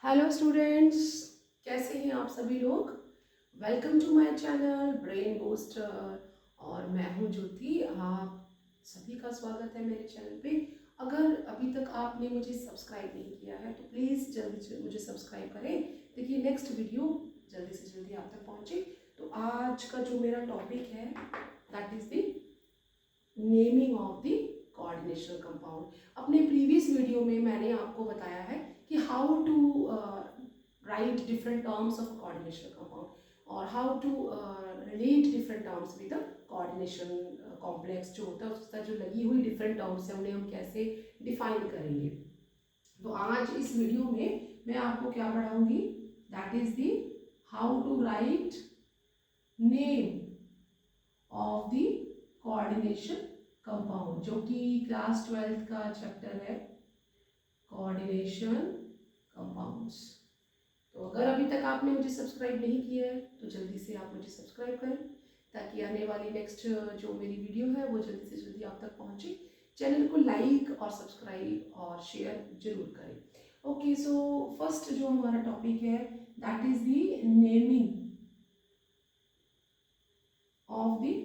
Hello students, कैसे हैं आप सभी लोग। Welcome to my channel brain booster. और मैं हूं ज्योति। आप सभी का स्वागत है मेरे चैनल पे। अगर अभी तक आपने मुझे सब्सक्राइब नहीं किया है तो प्लीज़ जल्दी से मुझे सब्सक्राइब करें, देखिए नेक्स्ट वीडियो जल्दी से जल्दी आप तक पहुंचे। तो आज का जो मेरा टॉपिक है that is the naming of the coordinational compound. अपने प्रीवियस वीडियो में मैंने आपको बताया है कि how to write different terms of coordinational compound और how to relate different terms with the coordination complex जो होता है उसका जो लगी हुई डिफरेंट टर्म्स है उन्हें हम कैसे डिफाइन करेंगे। तो आज इस वीडियो में मैं आपको क्या पढ़ाऊंगी, that is the how to write name of the coordination compound, जो कि क्लास 12th का चैप्टर है कोऑर्डिनेशन कंपाउंड्स। तो अगर अभी तक आपने मुझे सब्सक्राइब नहीं किया है तो जल्दी से आप मुझे सब्सक्राइब करें ताकि आने वाली नेक्स्ट जो मेरी वीडियो है वो जल्दी से जल्दी आप तक पहुंचे। चैनल को लाइक और सब्सक्राइब और शेयर जरूर करें। ओके, सो फर्स्ट जो हमारा टॉपिक है that is the naming of the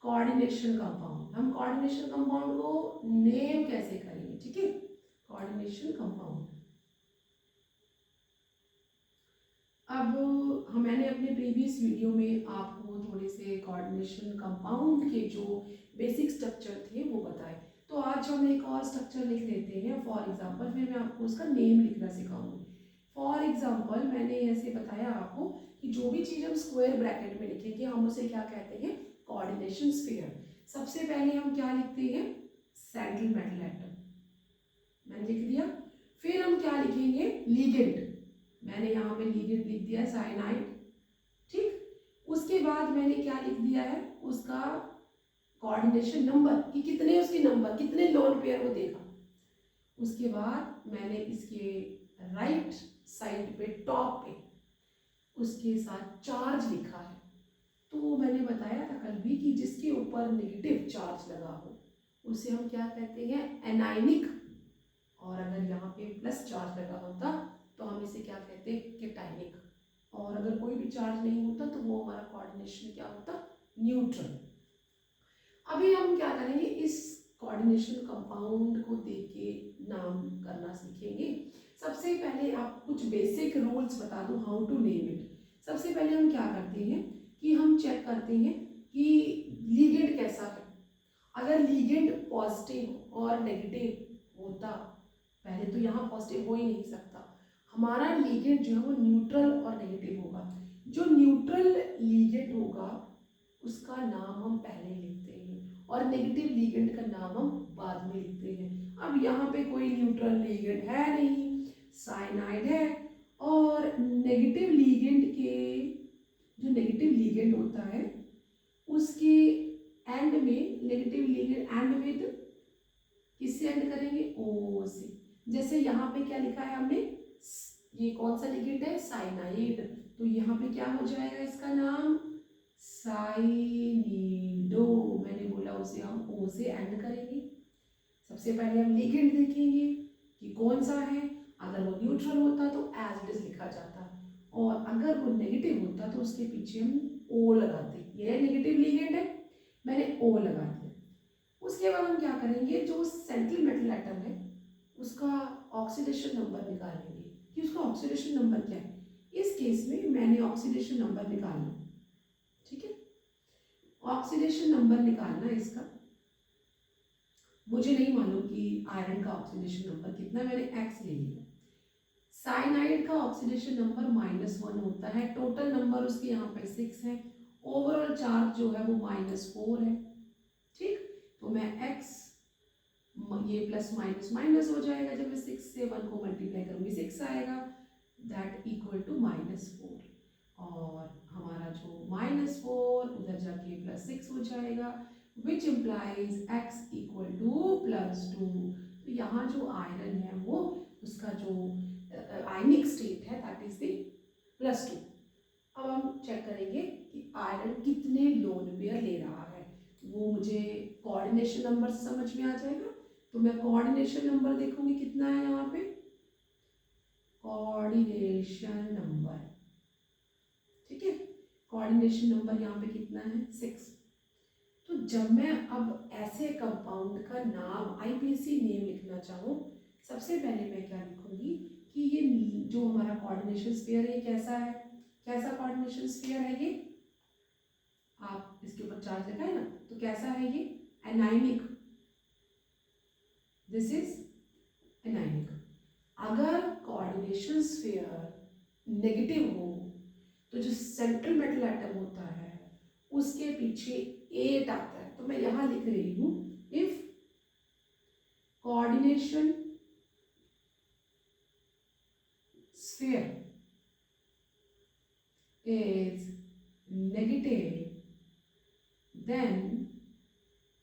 coordination compound. हम कोऑर्डिनेशन कंपाउंड को नेम कैसे करेंगे, ठीक है। कोऑर्डिनेशन कंपाउंड, अब मैंने अपने प्रीवियस वीडियो में आपको थोड़े से कोऑर्डिनेशन कंपाउंड के जो बेसिक स्ट्रक्चर थे वो बताए। तो आज हम एक और स्ट्रक्चर लिख लेते हैं फॉर एग्जांपल, फिर मैं आपको उसका नेम लिखना सिखाऊंगी। फॉर एग्जांपल मैंने ऐसे बताया आपको कि जो भी चीज़ हम स्क्वायर ब्रैकेट में लिखेंगे हम उसे क्या कहते हैं, कोऑर्डिनेशन स्फीयर। सबसे पहले हम क्या लिखते हैं, सेंट्रल मेटल एटम, मैंने लिख दिया। फिर हम क्या लिखेंगे, लीगेंड, मैंने यहाँ पे लीगेंड लिख दिया साइनाइड, ठीक। उसके बाद मैंने क्या लिख दिया है, उसका कोऑर्डिनेशन नंबर कि कितने उसके नंबर, कितने लोन पेयर वो देगा। उसके बाद मैंने इसके राइट साइड पे टॉप पे उसके साथ चार्ज लिखा है। तो मैंने बताया था कल भी कि जिसके ऊपर नेगेटिव चार्ज लगा हो उसे हम क्या कहते हैं, एनायनिक। और अगर यहाँ पे प्लस चार्ज लगा होता तो हम इसे क्या कहते हैं, केटायनिक। और अगर कोई भी चार्ज नहीं होता तो वो हमारा कोऑर्डिनेशन क्या होता, न्यूट्रल। अभी हम क्या करेंगे, इस कोऑर्डिनेशन कंपाउंड को देख के नाम करना सीखेंगे। सबसे पहले आप कुछ बेसिक रूल्स बता दूं हाउ टू नेम इट। सबसे पहले हम क्या करते हैं कि हम चेक करते हैं कि लीगेंड कैसा है। अगर लीगेंड पॉजिटिव और नेगेटिव होता, पहले तो यहाँ पॉजिटिव हो ही नहीं सकता, हमारा लीगेंड जो है वो न्यूट्रल और नेगेटिव होगा। जो न्यूट्रल लीगेंड होगा उसका नाम हम पहले लिखते हैं और नेगेटिव लीगेंड का नाम हम बाद में लिखते हैं। अब यहाँ पे कोई न्यूट्रल लीगेंड है नहीं, साइनाइड है। और नेगेटिव लीगेंड के, जो नेगेटिव लीगेंड होता है उसके एंड में, नेगेटिव लीगेंड एंड विद किससे एंड करेंगे, ओ से। जैसे यहाँ पे क्या लिखा है हमने, ये कौन सा लिगेंड है, साइनाइड। तो यहाँ पे क्या हो जाएगा, इसका नाम साइनिडो। मैंने बोला उसे हम ओ से एंड करेंगे। सबसे पहले हम लिगेंड देखेंगे कि कौन सा है। अगर वो न्यूट्रल होता तो एज इट इज लिखा जाता, और अगर वो नेगेटिव होता तो उसके पीछे हम ओ लगाते। ये नेगेटिव लिगेंड है, मैंने ओ लगा दिया। उसके बाद हम क्या करेंगे, जो सेंट्रल मेटल एटम है उसका ऑक्सीडेशन नंबर निकालेंगे कि उसका ऑक्सीडेशन नंबर क्या है। इस केस में मैंने ऑक्सीडेशन नंबर निकालना, ठीक है। ऑक्सीडेशन नंबर निकालना इसका, मुझे नहीं मालूम कि आयरन का ऑक्सीडेशन नंबर कितना, मैंने एक्स ले लिया। साइनाइड का ऑक्सीडेशन नंबर -1 होता है, टोटल नंबर उसके यहाँ पे 6 है, ओवरऑल चार्ज जो है वो -4 है, ठीक। तो मैं एक्स, ये प्लस माइनस माइनस हो जाएगा, जब मैं 6 से 1 को मल्टीप्लाई करूँगी 6 आएगा, दैट इक्वल टू -4। और हमारा जो -4 उधर जाके +6 हो जाएगा, which implies x equal to +2। तो यहाँ जो आयरन है वो, उसका जो आयनिक स्टेट है दैट इज द +2। अब हम चेक करेंगे कि आयरन कितने लोन पेयर ले रहा है, वो मुझे कोऑर्डिनेशन नंबर से समझ में आ जाएगा। तो मैं कोऑर्डिनेशन नंबर देखूंगी कितना है यहाँ पे, कोऑर्डिनेशन नंबर, ठीक है। कोऑर्डिनेशन नंबर यहाँ पे कितना है 6। तो जब मैं अब ऐसे कंपाउंड का नाम आईपीएसी नेम लिखना चाहूँ, सबसे पहले मैं क्या लिखूंगी कि ये जो हमारा कोऑर्डिनेशन स्फीयर है कैसा है, कैसा कोऑर्डिनेशन स्फीयर है ये, आप इसके ऊपर चार्ज लिखा है ना, तो कैसा है ये एनाइनिक, दिस इज एनाइनिक। अगर कोऑर्डिनेशन स्फीयर नेगेटिव हो तो जो सेंट्रल मेटल एटम होता है उसके पीछे 8 आता है। तो मैं यहां लिख रही हूं if coordination sphere is negative, then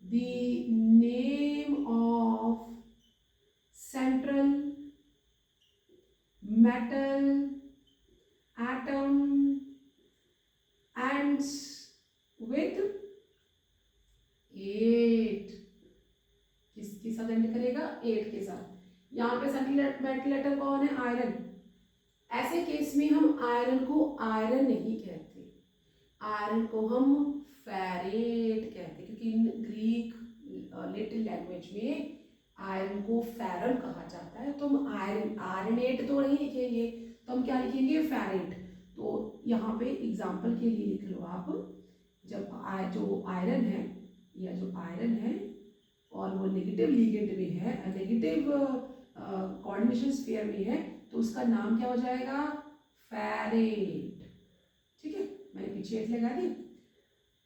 the name of central metal atom ends with 8। किसके साथ एंड करेगा 8 के साथ। यहाँ पे सेंट्रल मेटल एटम कौन है आयरन। ऐसे केस में हम आयरन को आयरन नहीं कहते, आयरन को हम फेरेट कहते, क्योंकि इन ग्रीक लिटिल लैंग्वेज में आयरन को फेरम कहा जाता है। तो हम आयरन आयरनेट तो नहीं लिखेंगे, तो हम क्या लिखेंगे फेरेट। तो यहाँ पे एग्जाम्पल के लिए लिख लो आप, जब जो आयरन है या जो आयरन है और वो नेगेटिव लिगेंड में है, नेगेटिव कोऑर्डिनेशन स्फीयर में है, तो उसका नाम क्या हो जाएगा फेरेट, ठीक है। मैंने पीछे एक लगा दी।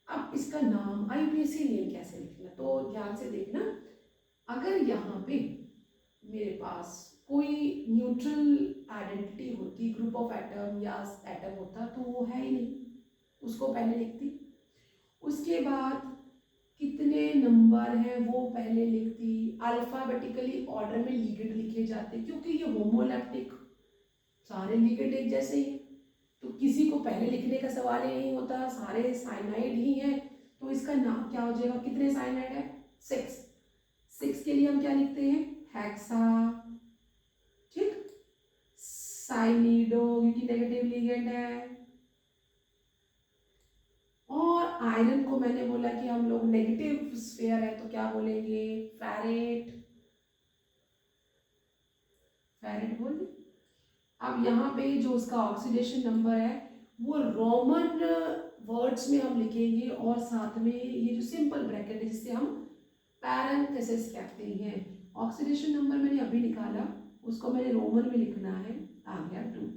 अब इसका नाम आईपीएसी नेम कैसे लिखना, तो ध्यान से देखना। अगर यहाँ पे मेरे पास कोई न्यूट्रल आइडेंटिटी होती, ग्रुप ऑफ एटम या एटम होता, तो वो है ही नहीं, उसको पहले लिखती। उसके बाद कितने नंबर हैं वो पहले लिखती, अल्फाबेटिकली ऑर्डर में लिगेंड लिखे जाते, क्योंकि ये होमोलैप्टिक सारे लिगेंड एक जैसे ही, तो किसी को पहले लिखने का सवाल ही नहीं होता, सारे साइनाइड ही हैं। तो इसका नाम क्या हो जाएगा, कितने साइनाइड है 6 के लिए हम क्या लिखते हैं हेक्सा, ठीक। साइनिडो क्योंकि नेगेटिव लिगेंड है। और आयरन को मैंने बोला कि हम लोग नेगेटिव स्फीयर है तो क्या बोलेंगे फेरेट, फेरेट बोल दे। अब यहाँ पे जो उसका ऑक्सीडेशन नंबर है वो रोमन वर्ड्स में हम लिखेंगे, और साथ में ये जो सिंपल ब्रैकेट है जिससे हम पैरेंथेसिस कहते हैं। ऑक्सीडेशन नंबर मैंने अभी निकाला, उसको मैंने रोमन में लिखना है, आ गया 2।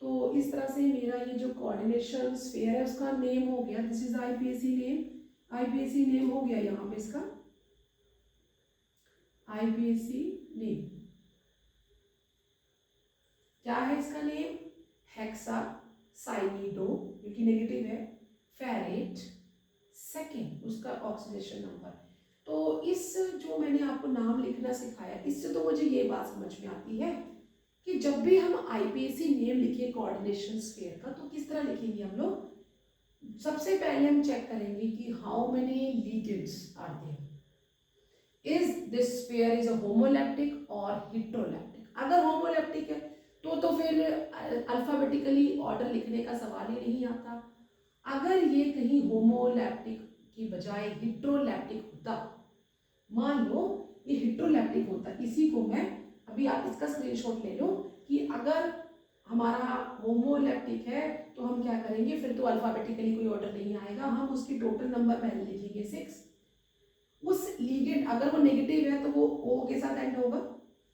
तो इस तरह से मेरा ये जो कोऑर्डिनेशन स्फीयर है उसका नेम हो गया, this is IUPAC name. IUPAC name हो गया यहाँ पे इसका आईपीएसी नेम। क्या है इसका नेम हेक्सा साइनिडो क्योंकि नेगेटिव है, फेरेट, सेकेंड उसका ऑक्सीडेशन नंबर। तो इस जो मैंने आपको नाम लिखना सिखाया, इससे तो मुझे ये बात समझ में आती है कि जब भी हम आईपीएसी नेम लिखे कोऑर्डिनेशन स्फीयर का, तो किस तरह लिखेंगे हम लोग। सबसे पहले हम चेक करेंगे कि how many ligands are there, is this sphere is a homoleptic और हेटेरोलैप्टिक। अगर होमोलैप्टिक है तो फिर अल्फाबेटिकली ऑर्डर लिखने का सवाल ही नहीं आता। अगर ये कहीं होमोलैप्टिक की बजाय हेटेरोलैप्टिक होता, मान लो ये हेटेरोलैप्टिक होता, इसी को मैं अभी आप इसका स्क्रीनशॉट ले लो कि अगर हमारा होमोलैप्टिक है तो हम क्या करेंगे, फिर तो अल्फाबेटिकली कोई ऑर्डर नहीं आएगा, हम उसकी टोटल नंबर पहले लिखेंगे 6। उस लिगेंड अगर वो नेगेटिव है तो वो O के साथ एंड होगा,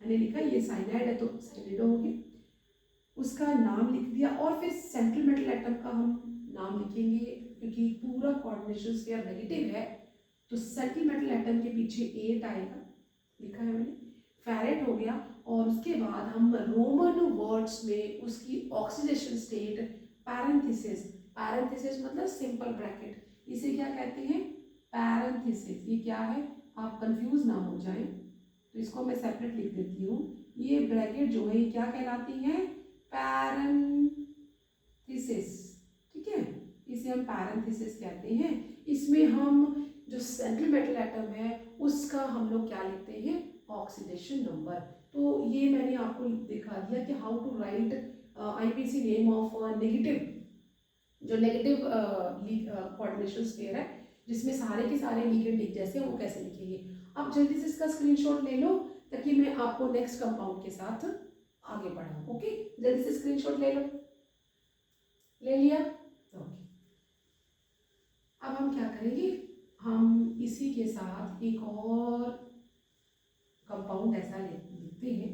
मैंने लिखा ये साइनाइड है तो साइनिडो हो गया, उसका नाम लिख दिया। और फिर सेंट्रल मेटल एटम का हम नाम लिखेंगे, क्योंकि पूरा कोऑर्डिनेशन स्फीयर नेगेटिव है तो सेंट्रल मेटल एटम के पीछे 8 आएगा, लिखा है मैंने, फेरेट हो गया। और उसके बाद हम रोमन वर्ड्स में उसकी ऑक्सीडेशन स्टेट पैरेंथेसिस, पैरेंथेसिस मतलब सिंपल ब्रैकेट, इसे क्या कहते हैं पैरेंथेसिस। ये क्या है आप कंफ्यूज ना हो जाए, तो इसको मैं सेपरेट लिख देती हूँ। ये ब्रैकेट जो है ये क्या कहलाती है पैरेंथेसिस, ठीक है, इसे हम पैरेंथेसिस कहते हैं। इसमें हम जो सेंट्रल मेटल एटम है उसका हम लोग क्या लिखते हैं ऑक्सीडेशन नंबर। तो ये मैंने आपको दिखा दिया कि how to write IUPAC name of negative, जो नेगेटिव कोऑर्डिनेशन स्फीयर है जिसमें सारे के सारे लिगेंड एक जैसे, वो कैसे लिखेंगे। आप जल्दी से इसका स्क्रीनशॉट ले लो ताकि मैं आपको नेक्स्ट कंपाउंड के साथ आगे बढ़ाऊं। ओके, जल्दी से स्क्रीनशॉट ले लो। ले लिया? ओके। अब हम क्या करेंगे, हम इसी के साथ एक और कंपाउंड ऐसा लिखते हैं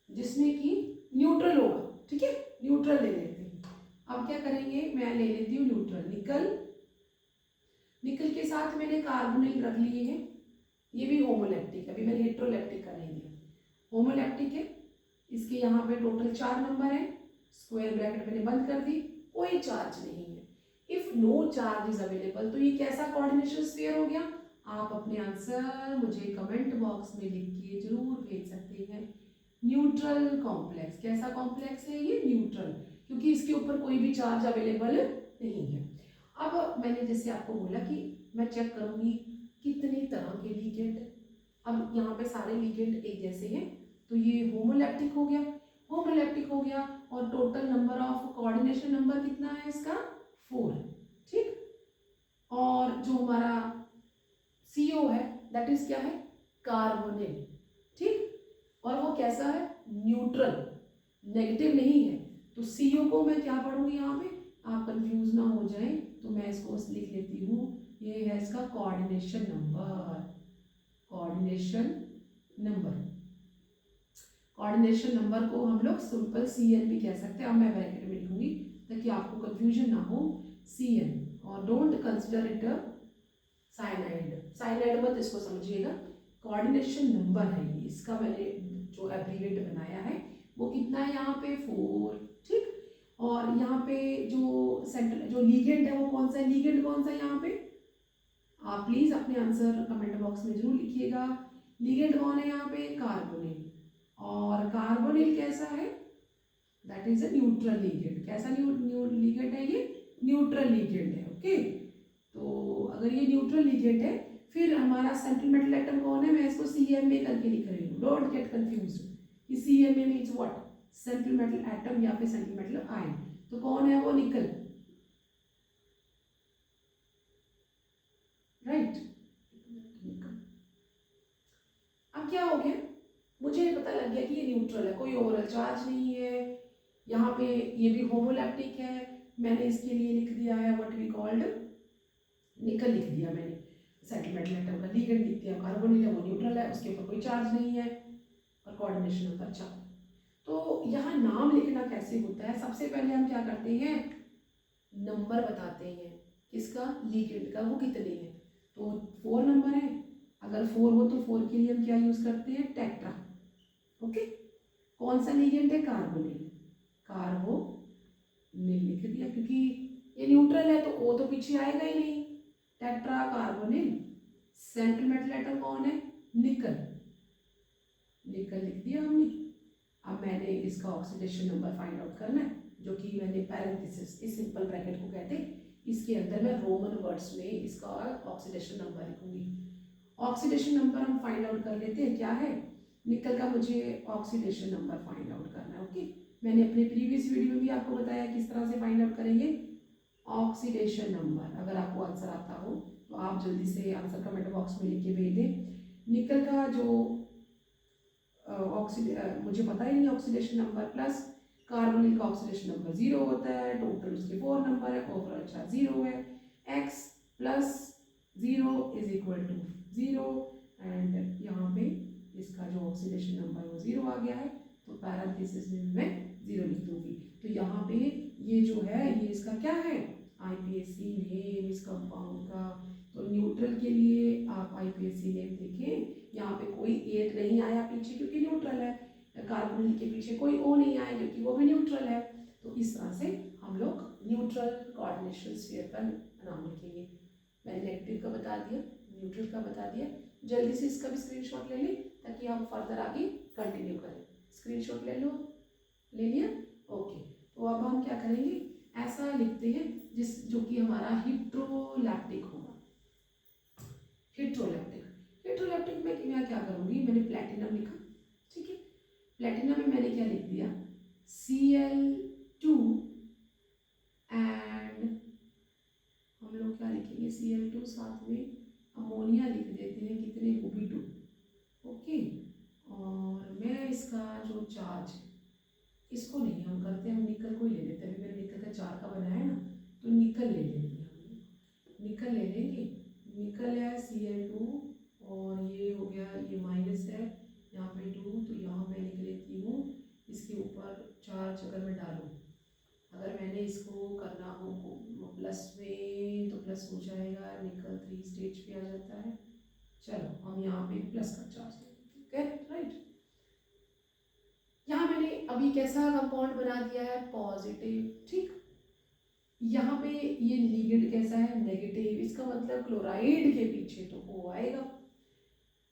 जिसमें कि न्यूट्रल होगा। ठीक है, न्यूट्रल ले लेते हैं। अब क्या करेंगे, मैं ले लेती हूँ न्यूट्रल, निकल। निकल के साथ मैंने कार्बोनिल रख लिए हैं, ये भी होमोलैक्टिक है, अभी मैंने हेट्रोलैक्टिक का नहीं दिया, होमोलैक्टिक है। इसके यहाँ पे टोटल 4 नंबर है, स्क्वायर ब्रैकेट मैंने बंद कर दी, कोई चार्ज नहीं है। If no charge is available, तो ये कैसा कोऑर्डिनेशन स्फीयर हो गया। आप अपने आंसर मुझे कमेंट बॉक्स में लिख के जरूर भेज सकते हैं। न्यूट्रल कॉम्प्लेक्स, कैसा कॉम्प्लेक्स है ये, न्यूट्रल, क्योंकि इसके ऊपर कोई भी चार्ज अवेलेबल नहीं है। अब मैंने जैसे आपको बोला कि मैं चेक करूंगी कितनी तरह के लिगेंड, अब यहाँ पे सारे लिगेंड एक जैसे हैं, तो ये होमोलैप्टिक हो गया, होमोलैप्टिक हो गया, और total number of coordination number कितना है इसका, 4। ठीक, और जो हमारा CO है दैट इज क्या है, कार्बोनिल। ठीक, और वो कैसा है, न्यूट्रल, नेगेटिव नहीं है। तो CO को मैं क्या पढ़ूंगी यहाँ पे, आप कंफ्यूज ना हो जाए तो मैं इसको लिख लेती हूँ, ये है इसका coordination number, coordination number. Coordination number को हम लोग सिंपल CN भी कह सकते हैं, अब मैं ब्रैकेट में लिखूंगी ताकि आपको कंफ्यूजन ना हो, CN, और don't consider it cyanide, cyanide मत इसको समझिएगा, कोऑर्डिनेशन नंबर है ये, इसका मैंने जो एब्रीवेट बनाया है वो कितना है यहाँ पे, 4। ठीक, और यहाँ पे जो सेंट्रल जो लीगेंड है वो कौन सा है, लीगेंड कौन सा है यहाँ पे, आप प्लीज अपने आंसर कमेंट बॉक्स में जरूर लिखिएगा। लीगेंड कौन है यहाँ पे, कार्बोनिल, और कार्बोनिल कैसा है, that is a neutral ligand. कैसा लीगेंड है ये, न्यूट्रल लीगेंड है। ओके, तो अगर ये न्यूट्रल लीगेंड है, फिर हमारा सेंट्रल मेटल एटम कौन है, मैं इसको CMA करके लिख रही हूँ, don't get confuse. CMA means what, central metal atom या फिर सेंट्रल मेटल आयन। तो कौन है वो, निकल, राइट। अब क्या हो गया, मुझे पता लग गया कि ये न्यूट्रल है, कोई ओवरऑल चार्ज नहीं है। यहाँ पे ये भी होमोलैप्टिक है, मैंने इसके लिए लिख दिया है व्हाट वी कॉल्ड, निकल लिख दिया मैंने, सेंट्रल मेटल एटम का लीगेंड लिख दिया, कार्बोनिल है वो न्यूट्रल है, उसके ऊपर कोई चार्ज नहीं है, और कोऑर्डिनेशन नंबर 4। तो यहाँ नाम लिखना कैसे होता है, सबसे पहले हम क्या करते हैं, नंबर बताते हैं किसका, लीगेंड का, वो कितने हैं। तो 4 नंबर है, अगर 4 हो तो 4 के लिए हम क्या यूज करते हैं, टेट्रा। ओके, कौन सा लीगेंड है, कार्बोनिल, कार्बोनिल लिख दिया, क्योंकि ये न्यूट्रल है तो O तो पीछे आएगा ही नहीं, tetra carbonyl. Central metal atom कौन है, निकल, निकल लिख दिया हमने। अब मैंने इसका ऑक्सीडेशन नंबर फाइंड आउट करना है, जो कि मैंने पैरेंथेसिस, इस सिंपल ब्रैकेट को कहते हैं, इसके अंदर मैं रोमन वर्ड्स में इसका ऑक्सीडेशन नंबर लिखूंगी। ऑक्सीडेशन नंबर हम फाइंड आउट कर लेते हैं, क्या है, निकल का मुझे ऑक्सीडेशन नंबर फाइंड आउट करना है। ओके, मैंने अपने प्रीवियस वीडियो में भी आपको बताया किस तरह से फाइंड आउट करेंगे ऑक्सीडेशन नंबर। अगर आपको आंसर आता हो तो आप जल्दी से आंसर कमेंट बॉक्स में लिख के भेज दें। निकल का जो मुझे पता ही नहीं ऑक्सीडेशन नंबर, प्लस कार्बोनिल का ऑक्सीडेशन नंबर 0 होता है, टोटल उसके 4 नंबर है, ओवरऑल चार्ज 0 है, x plus 0 is equal to 0, and यहाँ पे इसका जो ऑक्सीडेशन नंबर वो 0 आ गया है, तो पैरेंथेसिस में मैं 0 लिख दूंगी। तो यहाँ पे ये जो है ये इसका क्या है, IPSC नेम इस कंपाउंड का। तो न्यूट्रल के लिए आप IPSC नेम देखें, यहाँ पे कोई 8 नहीं आया पीछे क्योंकि न्यूट्रल है, कार्बोनिल के पीछे कोई O नहीं आया क्योंकि वो भी न्यूट्रल है। तो इस तरह से हम लोग न्यूट्रल कोऑर्डिनेशन स्फीयर का नाम लिखेंगे। मैंने नेगेटिव का बता दिया, न्यूट्रल का बता दिया, जल्दी से इसका भी स्क्रीनशॉट ले लें ताकि हम फर्दर आगे कंटिन्यू करें। स्क्रीनशॉट ले लो, ले लिया, ओके। तो अब हम क्या करेंगे, ऐसा लिखते हैं जो कि हमारा हेट्रोलैप्टिक होगा, हेट्रोलैप्टिक। हेट्रोलैप्टिक में मैं क्या करूँगी, मैंने प्लैटिनम लिखा, ठीक है, प्लेटिनम में मैंने क्या लिख दिया, Cl2 एंड हम लोग क्या लिखेंगे, Cl2 साथ में अमोनिया लिख देते हैं, कितने Ub2, ओके। और मैं इसका जो चार्ज इसको नहीं हम करते, हम निकल को ही ले लेते हैं। अभी मैंने निकल का 4 का बनाया है ना, तो निकल ले लेंगे हम, निकल ले लेंगे। निकल है Cl2 और ये हो गया, ये माइनस है यहाँ पे 2, तो यहाँ मैं लिख लेती हूँ इसके ऊपर चार्ज अगर मैं डालूँ, अगर मैंने इसको करना हो प्लस में तो प्लस हो जाएगा, निकल 3 स्टेज पे आ जाता है। चलो हम यहाँ पे प्लस का चार्ज लेंगे, राइट। यहाँ मैंने अभी कैसा कंपाउंड बना दिया है, पॉजिटिव, ठीक। यहाँ पे ये लिगेंड कैसा है, नेगेटिव, इसका मतलब क्लोराइड के पीछे तो O आएगा।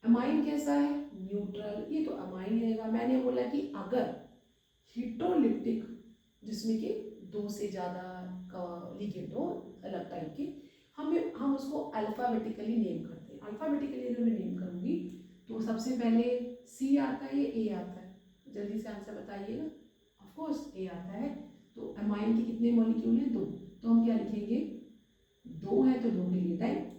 अमाइन कैसा है, न्यूट्रल, ये तो अमाइन रहेगा। मैंने बोला कि अगर हिट्रोलिप्टिक जिसमें कि 2 से ज़्यादा का लिगेंड हो अलग टाइप के, हम उसको अल्फ़ाबेटिकली नेम करते हैं। अल्फ़ाबेटिकली अगर मैं नेम करूँगी तो सबसे पहले C आता है, A आता है, जल्दी से आंसर बताइएगा। ऑफ कोर्स A आता है। तो अमाइन के कितने मॉलिक्यूल हैं, 2, तो हम क्या लिखेंगे, 2 है तो 2 के लिए टाइप,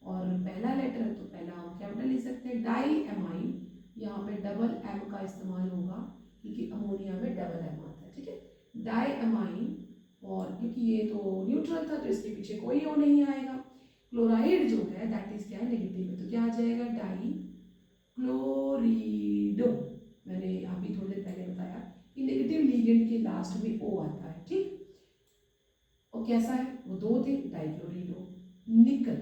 और पहला लेटर है तो पहला हम कैपिटल लिख सकते हैं, डाई अमाइन। यहाँ पे डबल M का इस्तेमाल होगा क्योंकि अमोनिया में डबल M आता है, ठीक है, डाई अमाइन। और क्योंकि ये तो न्यूट्रल था तो इसके पीछे कोई O नहीं आएगा। क्लोराइड जो है दैट इज क्या है, नेगेटिव है, तो क्या आ जाएगा, डाई क्लोरिडो। मैंने अभी थोड़ी देर पहले बताया कि नेगेटिव लिगेंड के लास्ट में O आता है, ठीक। और कैसा है, वो 2 थे, डाइक्लोरिडो। निकल,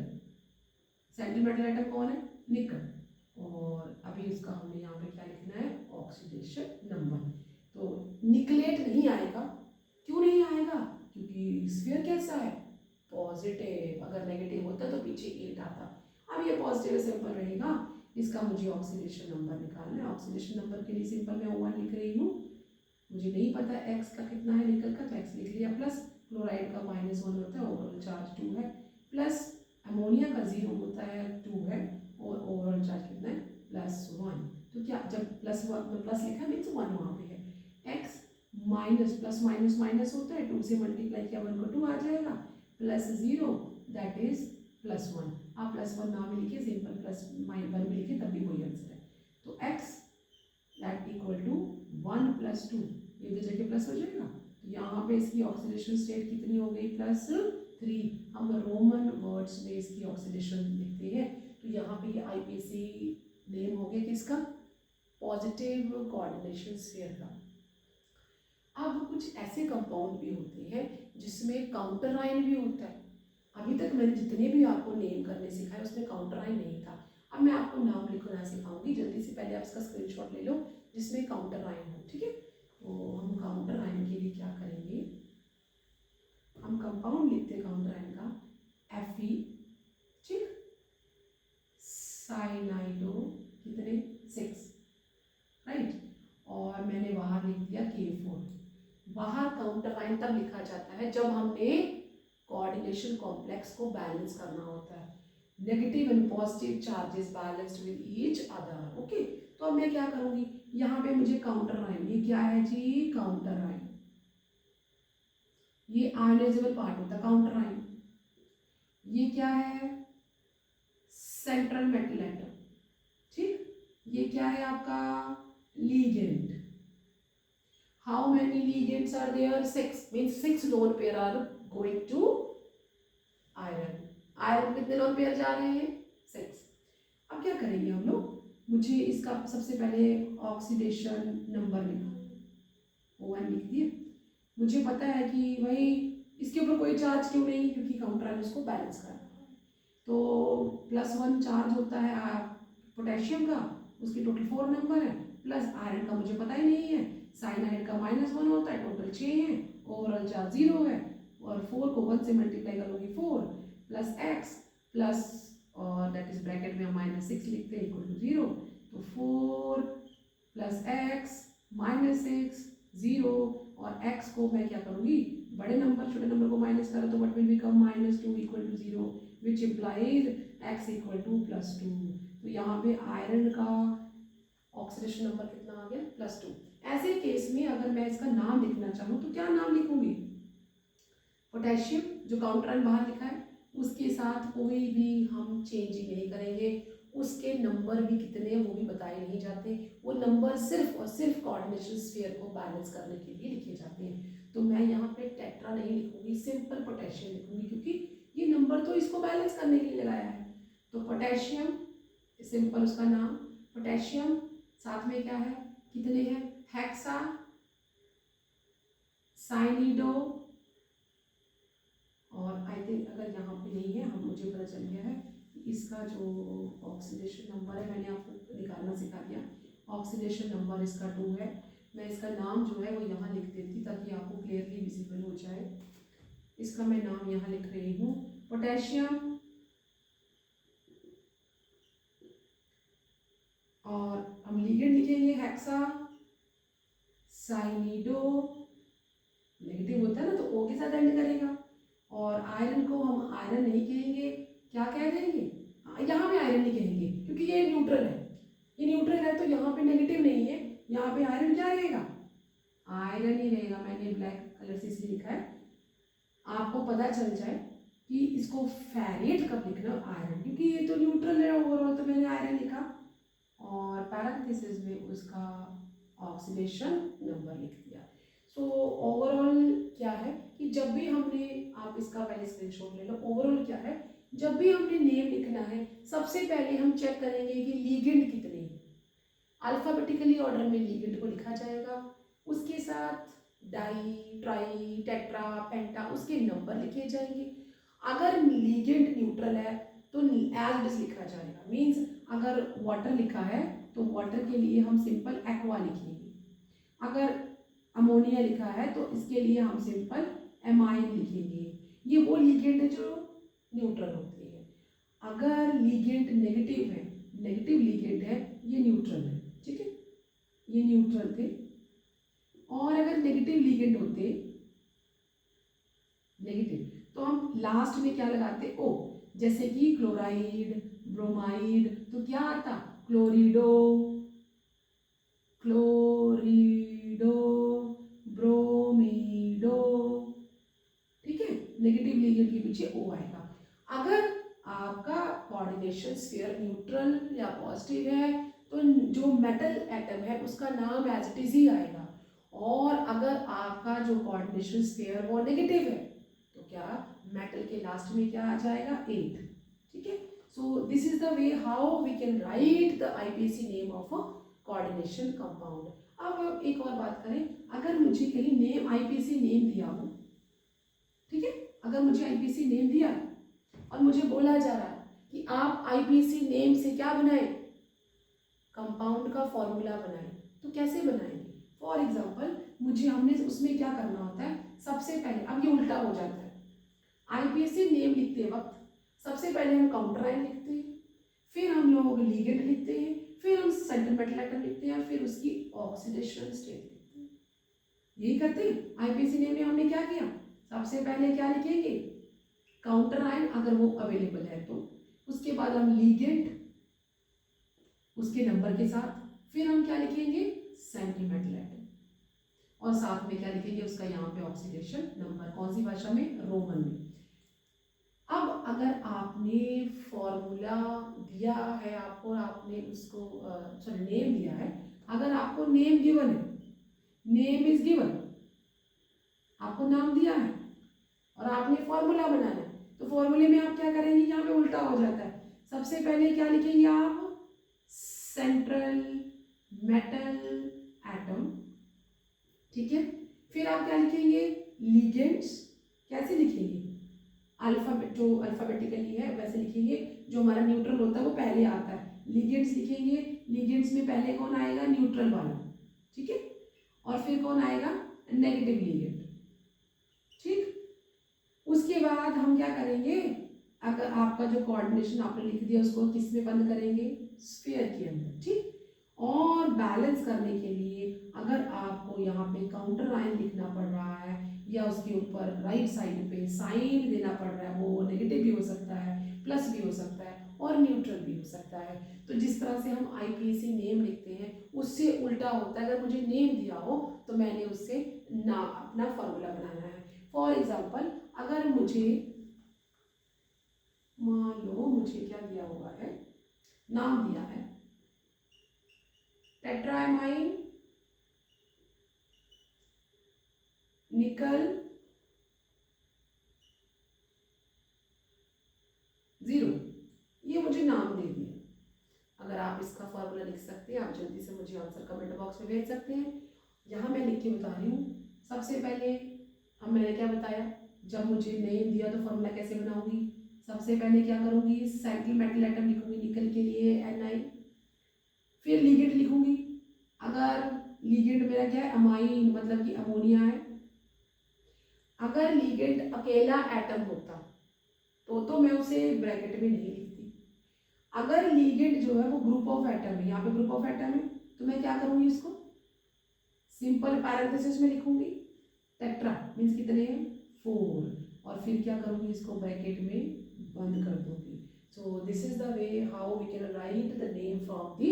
सेंट्रल मेटल एटम कौन है, निकल। और अभी इसका हमें यहाँ पे क्या लिखना है, ऑक्सीडेशन नंबर। तो निकलेट नहीं आएगा, क्यों नहीं आएगा, क्योंकि स्फीयर कैसा है, पॉजिटिव। अगर नेगेटिव होता तो पीछे 8 आता। अब ये पॉजिटिव सिंपल रहेगा, इसका मुझे ऑक्सीडेशन नंबर निकालना है। ऑक्सीडेशन नंबर के लिए सिंपल मैं O1 लिख रही हूँ, मुझे नहीं पता X का कितना है निकल का, तो X लिख लिया, प्लस क्लोराइड का -1 होता है, ओवरऑल चार्ज 2 है, प्लस अमोनिया का 0 होता है, 2 है, और ओवरऑल चार्ज कितना है, +1। तो क्या, जब प्लस लिखा मीन्स 1 वहाँ पे है। X minus plus minus minus होता है, 2 से मल्टीप्लाई किया 1 को 2 आ जाएगा, +0 दैट इज +1। आप +1 ना भी लिखिए, सिंपल +1 भी लिखिए, तब भी वही आंसर है। तो X दैट इक्वल टू 1 + 2, ये तो जगह प्लस हो जाएगा। तो यहाँ पे इसकी ऑक्सीडेशन स्टेट कितनी हो गई, +3। हम रोमन वर्ड्स में इसकी ऑक्सीडेशन लिखते हैं, तो यहाँ पे ये IPC नेम हो गया किसका, पॉजिटिव कोऑर्डिनेशन स्फीयर का। अब कुछ ऐसे कंपाउंड भी होते हैं जिसमें काउंटर आयन भी होता है। अभी तक मैंने जितने भी आपको नेम करने सिखाए उसमें काउंटर आयन नहीं था। अब मैं आपको नाम लिखना सिखाऊंगी, जल्दी से पहले आप इसका स्क्रीनशॉट ले लो जिसमें काउंटर आयन हो, ठीक है। तो हम काउंटर आयन के लिए क्या करेंगे, हम कंपाउंड लिखते हैं काउंटर आयन का Fe, ठीक, साइनाइडो, कितने 6, राइट, और मैंने बाहर लिख दिया K4। बाहर काउंटर आयन तब लिखा जाता है जब हमने कोऑर्डिनेशन कॉम्प्लेक्स को बैलेंस करना होता है, negative and positive charges balanced with each other, okay. तो अब मैं क्या करूंगी, यहाँ पे मुझे काउंटर आयन, ये क्या है जी, काउंटर आयन, ये आयनाइजेबल पार्ट होता है काउंटर आयन। ये क्या है, सेंट्रल मेटल एटम, ठीक। ये क्या है आपका, ligand. How many ligands are there, 6, means 6 lone pair are going to iron. Iron कितने लोन पेयर जा रहे हैं, 6। अब क्या करेंगे हम लोग, मुझे इसका सबसे पहले ऑक्सीडेशन नंबर लिखा, O1 लिख दिए। मुझे पता है कि भाई इसके ऊपर कोई चार्ज क्यों नहीं, क्योंकि काउंटर आयन उसको बैलेंस कर रहा है। तो +1 चार्ज होता है पोटेशियम का, उसके टोटल 4 नंबर है, प्लस आयरन का मुझे पता ही नहीं है, साइनाइड का -1 होता है, टोटल 6 है, ओवरऑल चार्ज 0 है, और 4 को 1 से मल्टीप्लाई करोगे 4 प्लस x प्लस, और दैट इज ब्रैकेट में हम -6 लिखते हैं, इक्वल टू 0। तो 4 प्लस x -6 0, और x को मैं क्या करूँगी, बड़े नंबर छोटे नंबर को माइनस करो तो what will become -2 equal to 0, which implies x equal to +2। तो यहाँ पे आयरन का ऑक्सीडेशन नंबर कितना आ गया +2। ऐसे केस में अगर मैं इसका नाम लिखना चाहूँ तो क्या नाम लिखूंगी, पोटेशियम जो काउंटर आयन बाहर लिखा है उसके साथ कोई भी हम चेंजिंग नहीं करेंगे, उसके नंबर भी कितने हैं वो भी बताए नहीं जाते, वो नंबर सिर्फ और सिर्फ कोऑर्डिनेशन स्फीयर को बैलेंस करने के लिए लिखे जाते हैं। तो मैं यहाँ पे टेट्रा नहीं लिखूंगी, सिंपल पोटेशियम लिखूंगी क्योंकि ये नंबर तो इसको बैलेंस करने के लिए लगाया है। तो पोटेशियम सिंपल उसका नाम पोटेशियम, साथ में क्या है कितने हैं हेक्सा साइनिडो, और आई थिंक अगर यहाँ पे नहीं है हम मुझे पता चल गया है इसका जो ऑक्सीडेशन नंबर है मैंने आपको निकालना सिखा दिया, ऑक्सीडेशन नंबर इसका 2 है। मैं इसका नाम जो है वो यहाँ लिख देती ताकि आपको क्लियरली विजिबल हो जाए। इसका मैं नाम यहाँ लिख रही हूँ पोटेशियम, और हम लिगेंड लिखेंगे हेक्सा साइनिडो, नेगेटिव होता है ना तो ओ के साथ एंड करेगा, और आयरन को हम आयरन नहीं कहेंगे, क्या कह देंगे, यहाँ पे आयरन नहीं कहेंगे क्योंकि ये न्यूट्रल है, ये न्यूट्रल है तो यहाँ पे नेगेटिव नहीं है, यहाँ पे आयरन क्या रहेगा, आयरन ही रहेगा। मैंने ब्लैक कलर से इसलिए लिखा है आपको पता चल जाए कि इसको फेरेट कब लिखना आयरन, क्योंकि ये तो न्यूट्रल है ओवरऑल, तो मैंने आयरन लिखा और पैरेंथेसिस में उसका ऑक्सीडेशन नंबर लिख दिया। सो ओवरऑल क्या है कि जब भी हमने, आप इसका पहले स्क्रीनशॉट ले लो, ओवरऑल क्या है जब भी हमने नेम लिखना है सबसे पहले हम चेक करेंगे कि लीगेंड कितने हैं, अल्फाबेटिकली ऑर्डर में लीगेंड को लिखा जाएगा, उसके साथ डाई ट्राई टेट्रा पेंटा उसके नंबर लिखे जाएंगे। अगर लीगेंड न्यूट्रल है तो एज इट इज लिखा जाएगा, मीन्स अगर वाटर लिखा है तो वाटर के लिए हम सिंपल एक्वा लिखेंगे, अगर अमोनिया लिखा है तो इसके लिए हम सिंपल एमाइन लिखेंगे। ये वो लीगेंड है जो न्यूट्रल होती है। अगर लीगेंड नेगेटिव है, नेगेटिव लीगेंड है, ये न्यूट्रल है, ठीक है, ये न्यूट्रल थे। और अगर नेगेटिव लीगेंड होते नेगेटिव तो हम लास्ट में क्या लगाते ओ, जैसे कि क्लोराइड ब्रोमाइड तो क्या आता क्लोरिडो, क्लोरिडो ब्रोमीडो, ठीक है, नेगेटिव लीगेंड के पीछे ओ आएगा। अगर आपका कोऑर्डिनेशन स्फीयर न्यूट्रल या पॉजिटिव है तो जो मेटल एटम है उसका नाम एज इट इज ही आएगा, और अगर आपका जो कोऑर्डिनेशन स्फीयर वो नेगेटिव है तो क्या मेटल के लास्ट में क्या आ जाएगा 8, ठीक है। So this is the way how we can write the IUPAC name of a coordination compound. अब एक और बात करें, अगर मुझे कहीं नेम आईपीसी नेम दिया हो, ठीक है, अगर मुझे आईपीसी नेम दिया और मुझे बोला जा रहा है कि आप आईपीसी नेम से क्या बनाएं, कंपाउंड का फॉर्मूला बनाएं, तो कैसे बनाएंगे। फॉर एग्जांपल मुझे हमने उसमें क्या करना होता है, सबसे पहले अब ये उल्टा हो जाता है, आईपीसी नेम लिखते वक्त सबसे पहले हम काउंटर आयन लिखते हैं, फिर हम लोग लीगेंड लिखते हैं, फिर हम सेंटर मेटल एटम लिखते हैं, फिर उसकी ऑक्सीडेशन स्टेट लिखते हैं, यही करते हैं। आईपीसी नेम में हमने क्या किया, सबसे पहले क्या लिखेंगे काउंटर आयन अगर वो अवेलेबल है तो, उसके बाद हम लीगेंड उसके नंबर के साथ, फिर हम क्या लिखेंगे सेंटर मेटल एटम, और साथ में क्या लिखेंगे उसका यहाँ पे ऑक्सीडेशन नंबर, कौन सी भाषा में, रोमन में। अब अगर आपने फॉर्मूला दिया है आपको, आपने उसको सॉरी नेम दिया है, अगर आपको नेम गिवन है, नेम इज गिवन, आपको नाम दिया है और आपने फॉर्मूला बनाना है, तो फॉर्मूले में आप क्या करेंगे, यहाँ पे उल्टा हो जाता है, सबसे पहले क्या लिखेंगे आप सेंट्रल मेटल एटम, ठीक है, फिर आप क्या लिखेंगे लीगेंड्स, कैसे लिखेंगे अल्फाबेट जो अल्फाबेटिकली है वैसे लिखेंगे, जो हमारा न्यूट्रल होता है वो पहले आता है, लीगेंड्स लिखेंगे, लीगेंड्स में पहले कौन आएगा न्यूट्रल वाला, ठीक है, और फिर कौन आएगा नेगेटिव लीगेंड, ठीक। उसके बाद हम क्या करेंगे, अगर आपका जो कोऑर्डिनेशन आपने लिख दिया उसको किस में बंद करेंगे, स्फीयर के अंदर, ठीक। और बैलेंस करने के लिए अगर आपको यहाँ पे काउंटर आयन लिखना पड़ रहा है या उसके ऊपर राइट साइड पे साइन देना पड़ रहा है, वो नेगेटिव भी हो सकता है प्लस भी हो सकता है, और न्यूट्रल भी हो सकता है। तो जिस तरह से हम आईपीएसी नेम लिखते हैं उससे उल्टा होता है। अगर मुझे नेम दिया हो तो मैंने उससे ना अपना फॉर्मूला बनाना है। फॉर एग्जाम्पल अगर मुझे मान लो मुझे क्या दिया हुआ है, नाम दिया है टेट्रामाइन निकल 0, ये मुझे नाम दे दिया। अगर आप इसका फॉर्मूला लिख सकते हैं, आप जल्दी से मुझे आंसर कमेंट बॉक्स में भेज सकते हैं। यहाँ मैं लिख के बता रही हूँ। सबसे पहले मैंने क्या बताया, जब मुझे नेम दिया तो फॉर्मूला कैसे बनाऊंगी। सबसे पहले क्या करूंगी, साइक्लिक मेटल एटम लिखूंगी निकल के लिए Ni, फिर लिगेंड लिखूंगी। अगर लिगेंड मेरा क्या है, अमाइन मतलब कि अमोनिया है। अगर लिगेंड अकेला एटम होता तो मैं उसे ब्रैकेट में नहीं लिखती। अगर लिगेंड जो है वो ग्रुप ऑफ एटम है, यहाँ पे ग्रुप ऑफ एटम है, तो मैं क्या करूंगी, इसको सिंपल पैरेंथेसिस में लिखूंगी। टेट्रा मीन्स कितने हैं, 4, और फिर क्या करूंगी, इसको ब्रैकेट में बंद कर दूंगी। So this is the way how we can write the name from the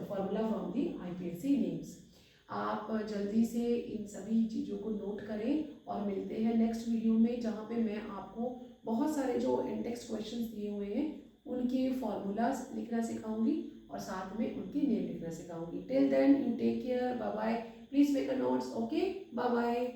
formula from the IUPAC names. आप जल्दी से इन सभी चीज़ों को नोट करें और मिलते हैं नेक्स्ट वीडियो में, जहाँ पे मैं आपको बहुत सारे जो इन टेक्स्ट क्वेश्चंस दिए हुए हैं उनके फॉर्मूलाज लिखना सिखाऊंगी और साथ में उनकी नेम लिखना सिखाऊंगी। Till then you take care, bye bye, please make a notes, okay, bye bye.